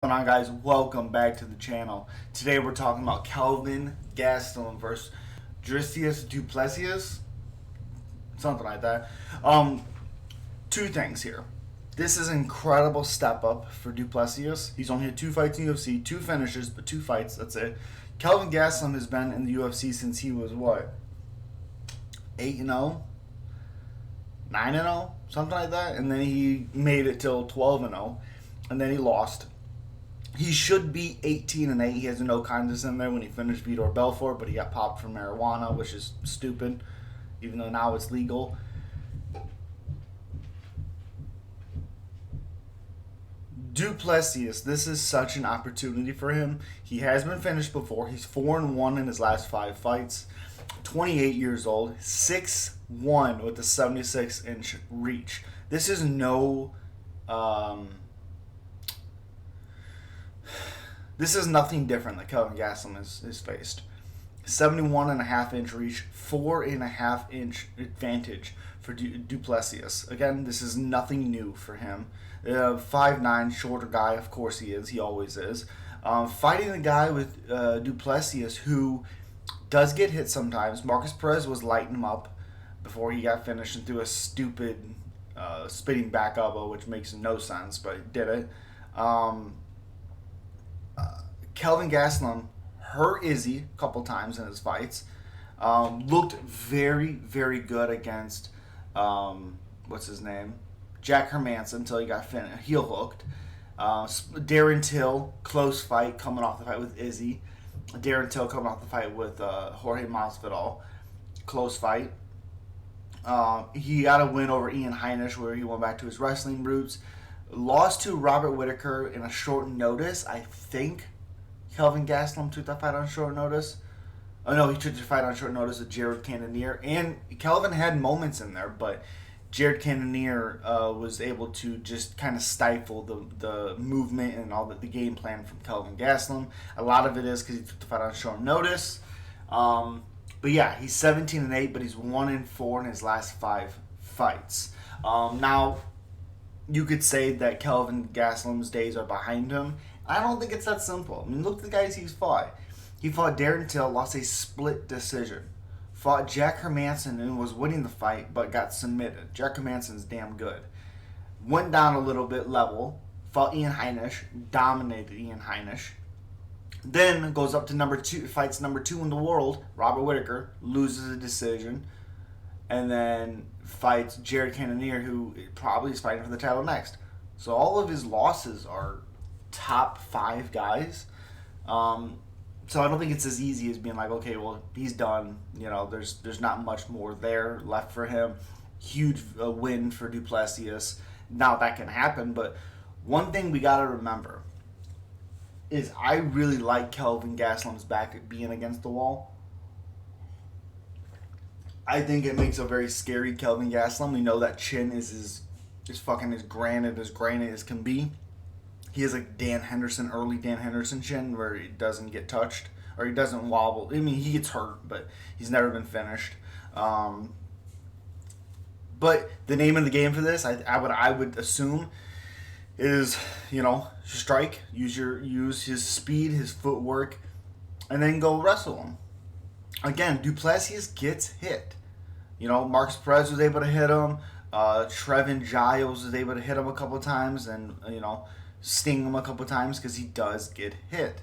What's going on, guys? Welcome back to the channel. Today we're talking about Kelvin Gastelum versus Dricus Du Plessis, something like that. Two things here. This is an incredible step up for Du Plessis. He's only had 2 fights in the UFC, 2 finishes, but 2 fights. That's it. Kelvin Gastelum has been in the UFC since he was what, 8-0, 9-0, something like that, and then he made it till 12-0, and then he lost. He should be 18-8. He has a no contest in there when he finished Vitor Belfort, but he got popped for marijuana, which is stupid, even though now it's legal. Du Plessis, this is such an opportunity for him. He has been finished before. He's 4-1 in his last 5 fights. 28 years old, 6'1" with a 76-inch reach. This is no... This is nothing different that Kelvin Gastelum has faced. 71.5-inch reach, 4.5-inch advantage for Du Plessis. Again, this is nothing new for him. 5'9", shorter guy, of course he is. He always is. Fighting a guy with Du Plessis who does get hit sometimes. Marcus Perez was lighting him up before he got finished and threw a stupid spinning back elbow, which makes no sense, but he did it. Kelvin Gastelum hurt Izzy a couple times in his fights. Looked very, very good against, what's his name? Jack Hermanson until he got heel hooked. Darren Till, close fight coming off the fight with Izzy. Darren Till coming off the fight with Jorge Masvidal. Close fight. He got a win over Ian Heinisch where he went back to his wrestling roots. Lost to Robert Whittaker in a short notice. I think Kelvin Gastelum took that fight on short notice. Oh no, he took the fight on short notice with Jared Cannonier. And Kelvin had moments in there, but Jared Cannonier was able to just kind of stifle the movement and all the game plan from Kelvin Gastelum. A lot of it is because he took the fight on short notice. But yeah, he's 17-8, but he's 1-4 in his last 5 fights. Now, you could say that Kelvin Gastelum's days are behind him. I don't think it's that simple. I mean, look at the guys he's fought. He fought Darren Till, lost a split decision. Fought Jack Hermanson and was winning the fight, but got submitted. Jack Hermanson's damn good. Went down a little bit level. Fought Ian Heinisch, dominated Ian Heinisch. Then goes up to number 2, fights number 2 in the world, Robert Whittaker, loses a decision. And then fights Jared Cannonier, who probably is fighting for the title next. So all of his losses are top 5 guys. So I don't think it's as easy as being like, okay, well, he's done. You know, there's not much more there left for him. Huge win for Du Plessis. Now that can happen, but one thing we got to remember is I really like Kelvin Gastelum's back being against the wall. I think it makes a very scary Kelvin Gastelum. We know that chin is fucking as granite as can be. He has like Dan Henderson, early Dan Henderson chin, where he doesn't get touched or he doesn't wobble. I mean, he gets hurt, but he's never been finished. But the name of the game for this, I would assume, is, you know, strike, use his speed, his footwork, and then go wrestle him. Again, Du Plessis gets hit. You know, Marcus Perez was able to hit him. Trevin Giles was able to hit him a couple times, and you know, sting him a couple times because he does get hit.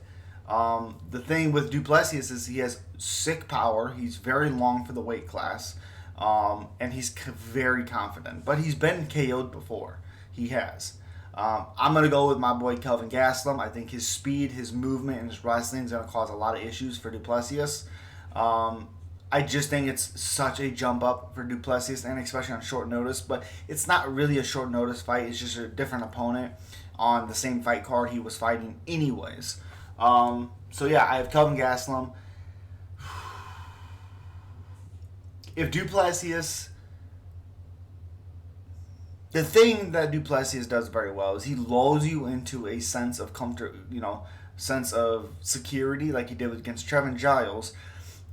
The thing with Du Plessis is he has sick power. He's very long for the weight class, and he's very confident. But he's been KO'd before. He has. I'm going to go with my boy Kelvin Gastelum. I think his speed, his movement, and his wrestling is going to cause a lot of issues for Du Plessis. I just think it's such a jump up for Du Plessis, and especially on short notice. But it's not really a short notice fight. It's just a different opponent on the same fight card he was fighting anyways. So yeah, I have Kelvin Gastelum. If Du Plessis... The thing that Du Plessis does very well is he lulls you into a sense of comfort, you know, sense of security, like he did against Trevin Giles.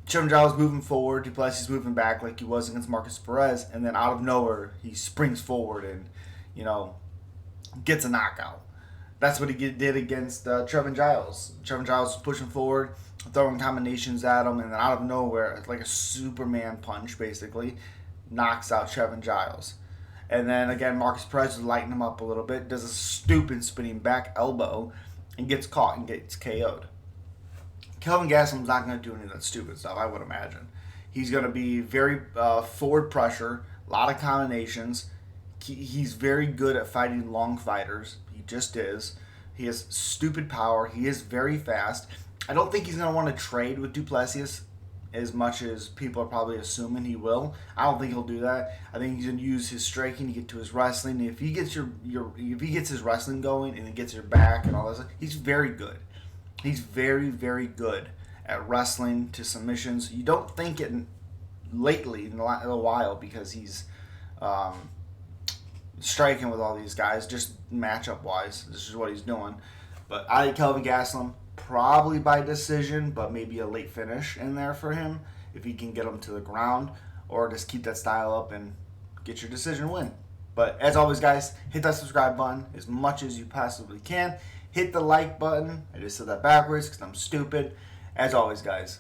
Trevin Giles moving forward, Du Plessis moving back like he was against Marcus Perez, and then out of nowhere he springs forward and, you know, gets a knockout. That's what he did against Trevin Giles. Trevin Giles was pushing forward, throwing combinations at him, and then out of nowhere, like a Superman punch, basically, knocks out Trevin Giles. And then again, Marcus Perez is lighting him up a little bit, does a stupid spinning back elbow, and gets caught and gets KO'd. Kelvin Gastelum's not going to do any of that stupid stuff, I would imagine. He's going to be very forward pressure, a lot of combinations. He's very good at fighting long fighters. He just is. He has stupid power. He is very fast. I don't think he's going to want to trade with Du Plessis as much as people are probably assuming he will. I don't think he'll do that. I think he's going to use his striking to get to his wrestling. And if he gets if he gets his wrestling going and he gets your back and all that stuff, he's very good. He's very, very good at wrestling to submissions. You don't think it lately in a while because he's striking with all these guys, just matchup wise. This is what he's doing. But I think Kelvin Gastelum probably by decision, but maybe a late finish in there for him if he can get him to the ground, or just keep that style up and get your decision win. But as always, guys, hit that subscribe button as much as you possibly can. Hit the like button. I just said that backwards because I'm stupid. As always, guys,